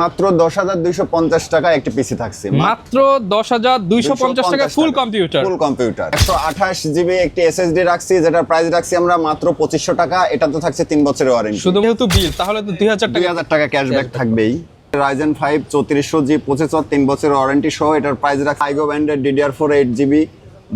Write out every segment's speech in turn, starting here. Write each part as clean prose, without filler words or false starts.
মাত্র 10,250 টাকা একটি পিসি থাকছে, মাত্র 10,250 টাকা ফুল কম্পিউটার। 128 জিবি একটি এসএসডি রাখছি, যেটার প্রাইস রাখছি আমরা মাত্র 2500 টাকা। এটা তো থাকছে 3 বছরের ওয়ারেন্টি। শুধু যেহেতু বিল, তাহলে তো 2000 টাকা ক্যাশব্যাক থাকবেই। Ryzen 5 3400G প্রসেসর, 3 বছরের ওয়ারেন্টি সহ। এটার প্রাইস রাখছি আইগো ব্র্যান্ডের DDR4 8GB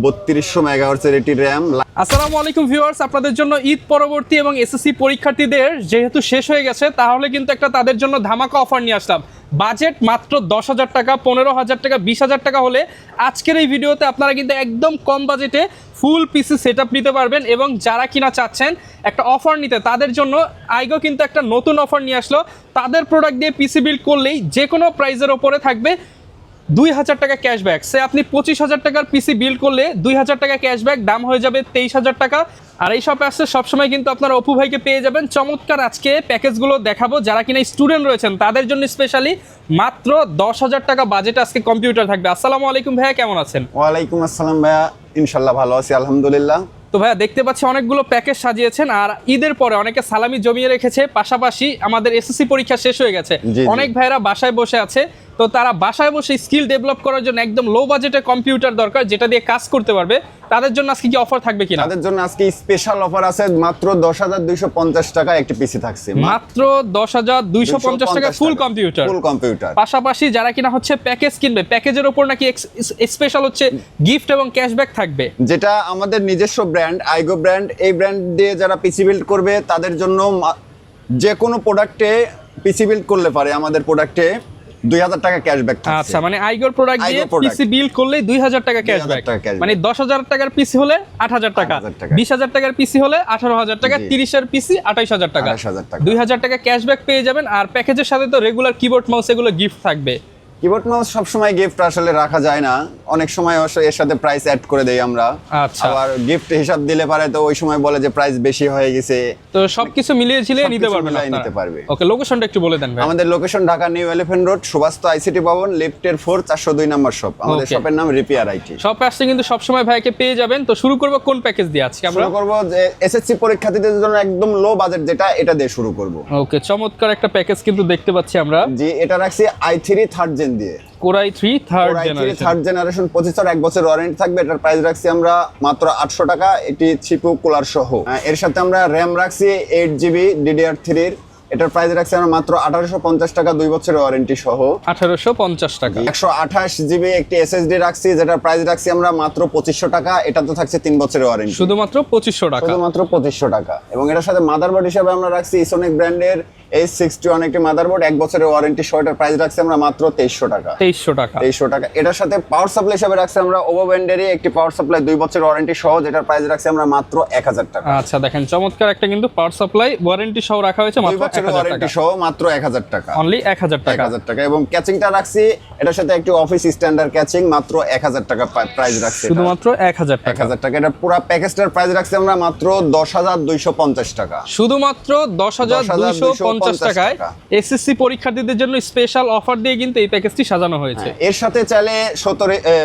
3200 মেগাহার্টজের এটি র‍্যাম। আসসালামু আলাইকুম ভিউয়ার্স, আপনাদের জন্য ঈদ পরবর্তী এবং এসএসসি পরীক্ষার্থীদের যেহেতু শেষ হয়ে গেছে, তাহলে কিন্তু একটা তাদের জন্য ধামাকা অফার নিয়ে আসলাম। বাজেট মাত্র 10,000 টাকা, 15,000 টাকা, 20,000 টাকা হলে আজকের এই ভিডিওতে আপনারা কিন্তু একদম কম বাজেটে ফুল পিসি সেটআপ নিতে পারবেন। এবং যারা কিনা চাচ্ছেন একটা অফার নিতে, তাদের জন্য আইগো কিন্তু একটা নতুন অফার নিয়ে আসলো। তাদের প্রোডাক্ট দিয়ে পিসি বিল্ড করলেই যে কোনো প্রাইজের ওপরে থাকবে 2,000 টাকা ক্যাশব্যাক। সে আপনি 25,000 টাকার পিসি বিল করলে 2,000 টাকা ক্যাশব্যাক, দাম হয়ে যাবে 23,000 টাকা। আর এই শপে আসছে সবসময় কিন্তু আপনারা অপু ভাইকে পেয়ে যাবেন। চমৎকার আজকে প্যাকেজগুলো দেখাবো, যারা কিনা স্টুডেন্ট রয়েছেন তাদের জন্য স্পেশালি মাত্র 10,000 টাকা বাজেটে আজকে কম্পিউটার থাকবে। আসসালামু আলাইকুম ভাইয়া, কেমন আছেন? ওয়ালাইকুম আসসালাম ভাইয়া, ইনশাল্লাহ ভালো আছি আলহামদুলিল্লাহ। তো ভাইয়া দেখতে পাচ্ছি অনেকগুলো প্যাকেজ সাজিয়েছেন, আর ঈদের পরে অনেকে সালামি জমিয়ে রেখেছে। পাশাপাশি আমাদের এসএসসি পরীক্ষা শেষ হয়ে গেছে, অনেক ভাইরা বাসায় বসে আছে। তো তারা বাসায় বসে স্কিল ডেভেলপ করার জন্য একদম লো বাজেটে কম্পিউটার দরকার, যেটা দিয়ে কাজ করতে পারবে। তাদের জন্য আজকে কি অফার থাকবে কিনা? তাদের জন্য আজকে স্পেশাল অফার আছে, মাত্র 10,250 টাকা একটি পিসি থাকছে, মাত্র 10,250 টাকা ফুল কম্পিউটার। পাশাপাশি যারা কিনা হচ্ছে প্যাকেজ কিনবে, প্যাকেজের উপর নাকি স্পেশাল হচ্ছে গিফট এবং ক্যাশব্যাক থাকবে, যেটা আমাদের নিজস্ব ব্র্যান্ড আইগো ব্র্যান্ড। এই ব্র্যান্ড দিয়ে যারা পিসি বিল্ড করবে তাদের জন্য যে কোনো প্রোডাক্টে পিসি বিল্ড করলে পারে আমাদের প্রোডাক্টে 2,000 টাকা ক্যাশব্যাক থাকছে। আচ্ছা, মানে আইগোর প্রোডাক্ট দিয়ে পিসি বিল্ড করলে 2,000 টাকা ক্যাশব্যাক। মানে 10,000 টাকার পিসি হলে 8,000 টাকা, 20,000 টাকার পিসি হলে 18,000 টাকা, 30 এর পিসি 28,000 টাকা, 2,000 টাকা ক্যাশব্যাক পেয়ে যাবেন। আর প্যাকেজের সাথে তো রেগুলার কিবোর্ড মাউস এগুলো গিফট থাকবে। কিবোর্ড মাউস সবসময় গিফট আসলে রাখা যায় না, অনেক সময় এর সাথে প্রাইস অ্যাড করে দেই আমরা। আচ্ছা, আবার গিফট হিসাব দিলে পারে তো ওই সময় বলে যে প্রাইস বেশি হয়ে গেছে। তো সবকিছু মিলিয়ে ঝিলিয়ে নিতে পারবেন, নিতে পারবে। ওকে, লোকেশনটা একটু বলে দেন ভাই। আমাদের location Dhaka new elephant road, Subhash ICT ভবন, লিফটের 4 402 নম্বর শপ। আমাদের শপের নাম রিপেয়ার আইটি। শপে আসলে কিন্তু সবসময় ভাইকে পেয়ে যাবেন। তো শুরু করব কোন প্যাকেজ দিয়ে আজকে আমরা? শুরু করব যে এসএসসি পরীক্ষার্থীদের জন্য একদম লো বাজেট, যেটা এটা দিয়ে শুরু করব। ওকে, চমৎকার একটা প্যাকেজ কিন্তু দেখতে পাচ্ছি আমরা। জি, এটা রাখছি i3 3rd জেন দিয়ে, Core i3 3rd generation processor, 1 বছর ওয়ারেন্টি থাকবে। এটার প্রাইস রাখছি আমরা মাত্র 800 টাকা, এটি সিপিইউ কুলার সহ। এর সাথে আমরা র‍্যাম রাখছি 8GB DDR3 এর। এটার প্রাইস রাখছি আমরা মাত্র 1850 টাকা, 2 বছরের ওয়ারেন্টি সহ। 1850 টাকা। 128GB একটি এসএসডি রাখছি, যেটার প্রাইস রাখছি আমরা মাত্র 2500 টাকা। এটা তো থাকছে 3 বছরের ওয়ারেন্টি, শুধুমাত্র 2500 টাকা। শুধুমাত্র 2500 টাকা। এবং এটার সাথে মাদারবোর্ড হিসেবে আমরা রাখছি ইসোনিক ব্র্যান্ডের H61 একটি মাদারবোর্ড, 1 বছরের ওয়ারেন্টি সহ। এটার প্রাইস রাখছি আমরা মাত্র 2300 টাকা। 2300 টাকা। এটার সাথে পাওয়ার সাপ্লাই হিসেবে রাখছি আমরা ওভো ব্র্যান্ডেরই একটি পাওয়ার সাপ্লাই, 2 বছরের ওয়ারেন্টি সহ। যেটার প্রাইস রাখছি আমরা মাত্র 1000 টাকা। আচ্ছা, দেখেন চমৎকার একটা কিন্তু পাওয়ার সাপ্লাই ওয়ারেন্টি সহ রাখা হয়েছে, মাত্র 1000 ওয়ারেন্টি সহ, মাত্র 1000 টাকা, অনলি 1000 টাকা। 1000 টাকা। এবং ক্যাচিংটা রাখছি এটার সাথে একটি অফিস স্ট্যান্ডার্ড ক্যাচিং, মাত্র 1000 টাকা প্রাইস রাখছি, শুধুমাত্র 1000 টাকা। 1000 টাকা। এটা পুরো প্যাকেজটার প্রাইস রাখছি আমরা মাত্র 10,250 টাকা, শুধুমাত্র 10,250 টাকায় এসএসসি পরীক্ষার্থীদের জন্য স্পেশাল অফার দিয়ে কিন্তু এই প্যাকেজটি সাজানো হয়েছে। এর সাথে চাইলে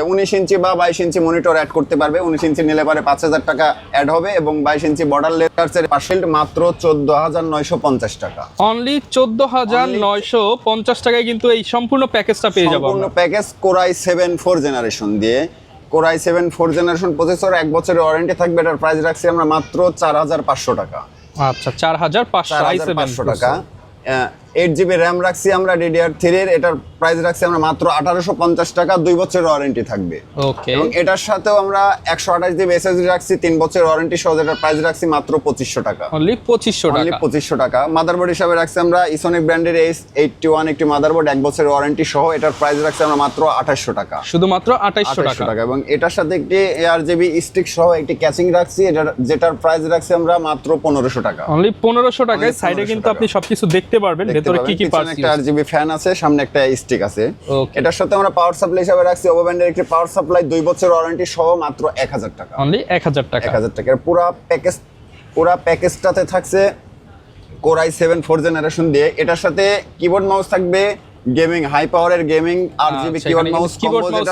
19 ইঞ্চি বা 22 ইঞ্চি মনিটর অ্যাড করতে পারবে। 19 ইঞ্চি নিলে পারে 5,000 টাকা অ্যাড হবে, এবং 22 ইঞ্চি বর্ডার লেয়ার্সের পাশিল্ড মাত্র 14,950 টাকা, অনলি 14,950 টাকায় কিন্তু এই সম্পূর্ণ প্যাকেজটা পেয়ে যাবো। সম্পূর্ণ প্যাকেজ Core i7 4 জেনারেশন দিয়ে, Core i7 4 জেনারেশন প্রসেসর, 1 বছরের ওয়ারেন্টি থাকবে। এটার প্রাইস রাখছি আমরা মাত্র 4,500 টাকা। আচ্ছা, 4,500 টাকা। 8GB র্যাম রাখছি আমরা DDR3 এর। এটার প্রাইস রাখছি আমরা মাত্র 1850 টাকা, 2 বছরের ওয়ারেন্টি থাকবে। ওকে, এবং এটার সাথেও আমরা 128GB SSD রাখছি, 3 বছরের ওয়ারেন্টি সহ। এটার প্রাইস রাখছি মাত্র 2500 টাকা, অনলি 2500 টাকা। মাদারবোর্ড হিসাবে রাখছি আমরা ইসোনিক ব্র্যান্ডের H81 একটি মাদারবোর্ড, 1 বছরের ওয়ারেন্টি সহ। এটার প্রাইস রাখছি আমরা মাত্র 2800 টাকা, শুধুমাত্র 2800 টাকা। এবং এটার সাথে একটি ARGB স্টিক সহ একটি ক্যাচিং রাখছি, যেটার প্রাইস রাখছি আমরা মাত্র 1500 টাকা, অনলি 1500 টাকায়। সাইডে কিন্তু আপনি সবকিছু দেখতে পারবেন, ভেতরে কি কি পার্টস, একটা RGB ফ্যান আছে, সামনে একটা স্টিক আছে। এটার সাথে আমরা পাওয়ার সাপ্লাই হিসেবে রাখছি ওভো ব্র্যান্ডের একটি পাওয়ার সাপ্লাই, 2 বছর ওয়ারেন্টি সহ, মাত্র 1000 টাকা, অনলি 1000 টাকা। 1000 টাকা। পুরো প্যাকেজটাতে থাকছে Core i7 4 জেনারেশন দিয়ে। এটার সাথে কিবোর্ড মাউস থাকবে, গেমিং হাই পাওয়ারের gaming RGB keyboard mouse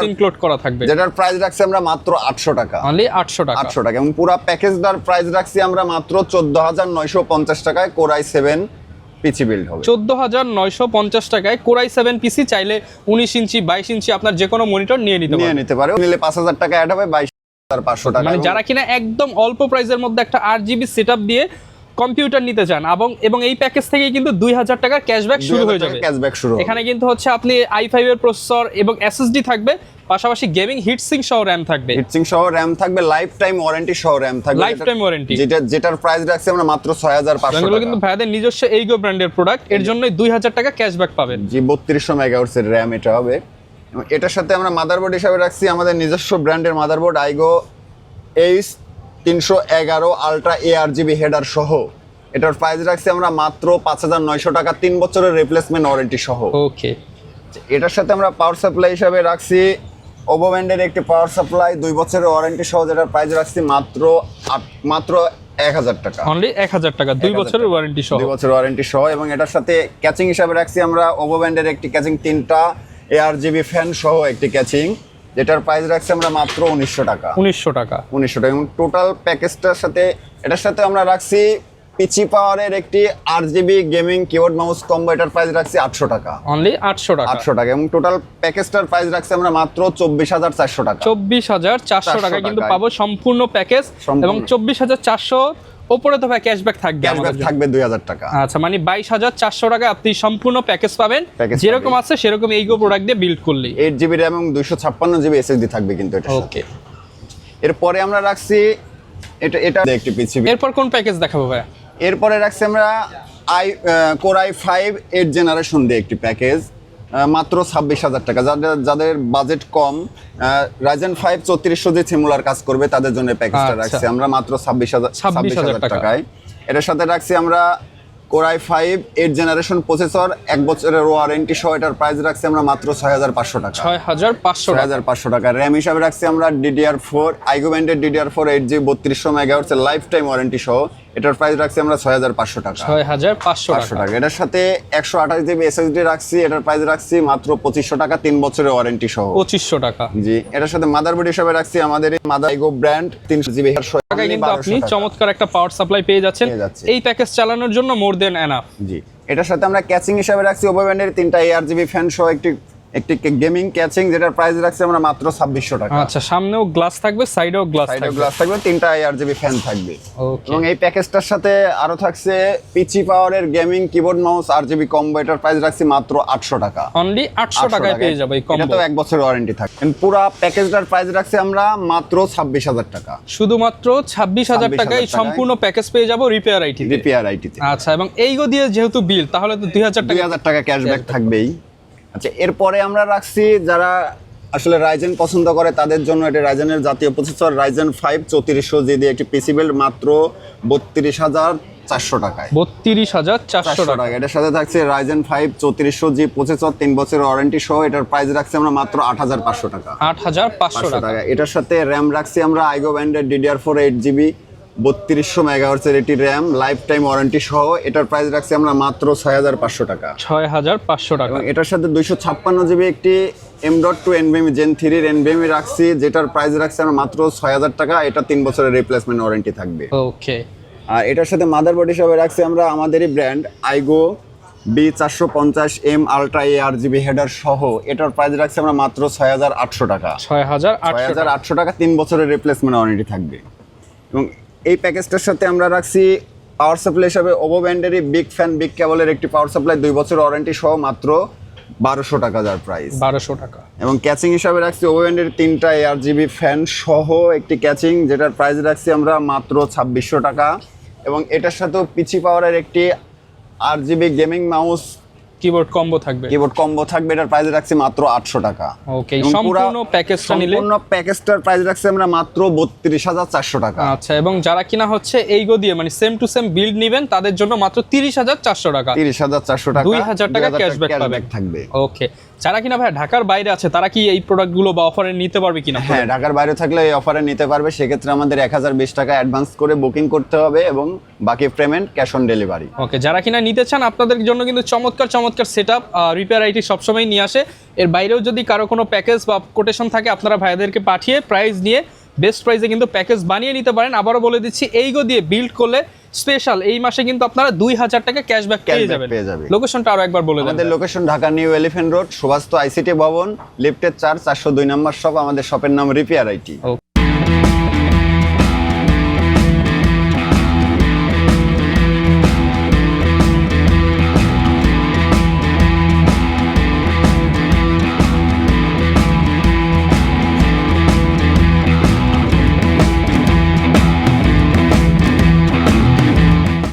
include করা থাকবে, যেটার প্রাইস রাখছি আমরা মাত্র 800 টাকা, অনলি 800 টাকা। 800 টাকা। এবং পুরো প্যাকেজটার প্রাইস রাখছি আমরা মাত্র 14,950 টাকায় Core i7 পিসি বিল্ড হবে 14950 টাকায় কোরাই 7 পিসি, চাইলে 19 ইঞ্চি 22 ইঞ্চি আপনার যে কোনো মনিটর নিয়ে নিতে পারে। নিলে 5000 টাকা অ্যাড হবে, 22500 টাকা। মানে যারা কিনা একদম অল্প প্রাইসের মধ্যে একটা 8GB সেটআপ দিয়ে কম্পিউটার নিতে চান, এবং এই প্যাকেজ থেকে কিন্তু 2000 টাকার ক্যাশব্যাক শুরু হয়ে যাবে। এখানে কিন্তু হচ্ছে আপনি i5 এর প্রসেসর এবং SSD থাকবে, পাশাপাশি গেমিং হিটসিং সহ র‍্যাম থাকবে, লাইফ টাইম ওয়ারেন্টি সহ র‍্যাম থাকবে, যেটার প্রাইস রাখছি আমরা মাত্র 6500 টাকা। এগুলো কিন্তু ভাইদের নিজস্ব এইগো ব্র্যান্ডের প্রোডাক্ট, এর জন্য 2000 টাকা ক্যাশব্যাক পাবেন। জি 3200 মেগাহার্টজ এর র‍্যাম এটা হবে। এবং এটার সাথে আমরা মাদারবোর্ড হিসেবে রাখছি আমাদের নিজস্ব ব্র্যান্ডের motherboard I go H311 ultra ARGB header সহ। এটার প্রাইস রাখছি আমরা মাত্র 5900 টাকা, 3 বছরের রিপ্লেসমেন্ট ওয়ারেন্টি সহ। ওকে, এটার সাথে আমরা পাওয়ার সাপ্লাই হিসেবে রাখছি ওভো ব্র্যান্ডের একটি পাওয়ার সাপ্লাই 2 বছরের ওয়ারেন্টি সহ, যেটার প্রাইস রাখছি মাত্র 1000 টাকা, অনলি 1000 টাকা, 2 বছরের ওয়ারেন্টি সহ। এবং এটার সাথে ক্যাচিং হিসেবে রাখছি আমরা ওভো ব্র্যান্ডের একটি ক্যাচিং 3টা ARGB ফ্যান সহ একটি ক্যাচিং, যেটার প্রাইস রাখছি আমরা মাত্র 1900 টাকা। এবং টোটাল প্যাকেজটার সাথে এটার সাথে আমরা রাখছি পিচি পাওয়ারের একটি RGB gaming keyboard mouse combo, এটার প্রাইস রাখছি 800 টাকা, অনলি 800 টাকা। এবং টোটাল প্যাকেজটার প্রাইস রাখছি আমরা মাত্র 24400 টাকা। 24400 টাকা কিন্তু পাবো সম্পূর্ণ প্যাকেজ, এবং 24400 উপরে তো ভাই ক্যাশব্যাক থাকবে 2000 টাকা। আচ্ছা, মানে 22400 টাকা আপনি সম্পূর্ণ প্যাকেজ পাবেন, যেরকম আছে সেরকম এইগো প্রোডাক্ট দিয়ে বিল্ড করলে। 8GB RAM এবং 256GB SSD থাকবে কিন্তু এটা। ওকে, এরপরে আমরা রাখছি এটা একটি পিসিবি। এরপর কোন প্যাকেজ দেখাবো ভাই? এরপরে রাখছি আমরা Core i5 8th জেনারেশন দিয়ে একটি প্যাকেজ, মাত্র 26000 টাকা। যাদের বাজেট কম, Ryzen 5 3400 যে সিমুলার কাজ করবে তাদের জন্য প্যাকেজটা রাখছি আমরা মাত্র 26000 টাকায়। এটার সাথে রাখছি আমরা Core i5 8th generation processor, 1 বছরের ওয়ারেন্টি সহ, এটার প্রাইস রাখছি আমরা মাত্র 6500 টাকা। 6500 টাকা। র‍্যাম হিসাবে রাখছি আমরা DDR4 আইগো ব্র্যান্ডের DDR4 8GB 3200 মেগাহার্টজ এর লাইফ টাইম ওয়ারেন্টি সহ, এটার প্রাইস রাখছি আমরা 6500 টাকা। 6500 টাকা। এটার সাথে 128GB SSD রাখছি, এটার প্রাইস রাখছি মাত্র 2500 টাকা, 3 বছরের ওয়ারেন্টি সহ। 2500 টাকা। জি, এটার সাথে মাদারবোর্ড হিসাবে রাখছি আমাদের আইগো ব্র্যান্ড 300GB টাকায় কিন্তু আপনি চমৎকার একটা পাওয়ার সাপ্লাই পেয়ে যাচ্ছেন। এই প্যাকেজ চালানোর জন্য মোর দেন এনাফ। জি, এটার সাথে আমরা ক্যাচিং হিসাবে রাখছি ওভো ব্র্যান্ডের 3টা ARGB ফ্যান সহ একটি গেমিং ক্যাচিং, যেটার প্রাইস রাখছি আমরা মাত্র 2600 টাকা। আচ্ছা, সামনেও গ্লাস থাকবে, সাইডেও গ্লাস থাকবে, 3টা ARGB ফ্যান থাকবে। এবং এই প্যাকেজটার সাথে আরো থাকছে পিচি পাওয়ারের gaming keyboard mouse RGB combo, এটার প্রাইস রাখছি মাত্র 800 টাকা, অনলি 800 টাকায় পেয়ে যাবে এই কম্বো। এটা তো 1 বছরের ওয়ারেন্টি থাকে। পুরো প্যাকেজটার প্রাইস রাখছি আমরা মাত্র 26000 টাকা, শুধুমাত্র 26000 টাকায় সম্পূর্ণ প্যাকেজ পেয়ে যাব রিপেয়ার আইটিতে। আচ্ছা, এবং এইগো দিয়ে যেহেতু বিল, তাহলে তো 2000 টাকা ক্যাশব্যাক থাকবেই। আচ্ছা, এরপরে আমরা রাখছি যারা আসলে রাইজেন পছন্দ করে তাদের জন্য এটা রাইজেনের জাতীয় প্রসেসর Ryzen 5 3400 দিয়ে একটি পিসি বিল্ড, মাত্র 32400 টাকায়। 32400 টাকা। এটার সাথে থাকছে Ryzen 5 3400G প্রসেসর, 3 বছরের ওয়ারেন্টি সহ, এটার প্রাইস রাখছি আমরা মাত্র 8500 টাকা। 8500 টাকা। এটার সাথে র‍্যাম রাখছি আমরা আইগো ব্র্যান্ডের DDR4 8GB 3200 মেগাহার্টজ এর এটি র‍্যাম, লাইফ টাইম ওয়ারেন্টি সহ, এটার প্রাইস রাখছি আমরা মাত্র 6500 টাকা। 6500 টাকা। এবং এটার সাথে 256GB একটি M.2 NVMe Gen 3 এর NVMe রাখছি, যেটার প্রাইস রাখছি আমরা মাত্র 6000 টাকা, এটা 3 বছরের রিপ্লেসমেন্ট ওয়ারেন্টি থাকবে। ওকে। আর এটার সাথে মাদারবোর্ড হিসেবে রাখছি আমরা আমাদেরই brand I go B450M ultra ARGB header সহ, এটার প্রাইস রাখছি আমরা মাত্র 6800 টাকা। 6800 টাকা, 3 বছরের রিপ্লেসমেন্ট ওয়ারেন্টি থাকবে। এবং এই প্যাকেজটার সাথে আমরা রাখছি পাওয়ার সাপ্লাই হিসাবে ওভো ব্র্যান্ডেরই বিগ ফ্যান বিগ কেবলের একটি পাওয়ার সাপ্লাই, 2 বছর ওয়ারেন্টি সহ, মাত্র 1200 টাকা যার প্রাইস। 1200 টাকা। এবং ক্যাচিং হিসাবে রাখছি ওভো ব্র্যান্ডের 3টা ARGB ফ্যান সহ একটি ক্যাচিং, যেটার প্রাইস রাখছি আমরা মাত্র 2600 টাকা। এবং এটার সাথেও পিচি পাওয়ারের একটি RGB gaming mouse keyboard combo থাকবে, এটার প্রাইস রাখছি মাত্র 800 টাকা। ওকে, সম্পূর্ণ প্যাকেজটা নিলে সম্পূর্ণ প্যাকেজটার প্রাইস রাখছি আমরা মাত্র 32400 টাকা। আচ্ছা, এবং যারা কিনা হচ্ছে এইগো দিয়ে মানে সেম টু সেম বিল্ড নেবেন তাদের জন্য মাত্র 30400 টাকা। 30400 টাকা, 2000 টাকা ক্যাশব্যাক থাকবে। ওকে, যারা কিনা ভাই ঢাকার বাইরে আছে তারা কি এই প্রোডাক্টগুলো বা অফারে নিতে পারবে কিনা? হ্যাঁ, ঢাকার বাইরে থাকলে এই অফারে নিতে পারবে। সেক্ষেত্রে আমাদের 1020 টাকা অ্যাডভান্স করে বুকিং করতে হবে এবং বাকি পেমেন্ট ক্যাশ অন ডেলিভারি। ওকে, যারা কিনা নিতে চান আপনাদের জন্য কিন্তু চমৎকার সেটআপ রিপেয়ার আইটি সবসময় নিয়ে আসে। এর বাইরেও যদি কারো কোনো প্যাকেজ বা কোটেশন থাকে আপনারা ভাইদেরকে পাঠিয়ে প্রাইস নিয়ে বেস্ট প্রাইসে কিন্তু প্যাকেজ বানিয়ে নিতে পারেন। আবারও বলে দিচ্ছি, এইগো দিয়ে বিল্ড করলে স্পেশাল এই মাসে কিন্তু আপনারা 2000 টাকা ক্যাশব্যাক পেয়ে যাবেন। লোকেশনটা আরো একবার বলে দেন। আমাদের location Dhaka new elephant road, Subhash ICT ভবন, লিফটের 402 নম্বর শপ। আমাদের শপের নাম রিপেয়ার আইটি।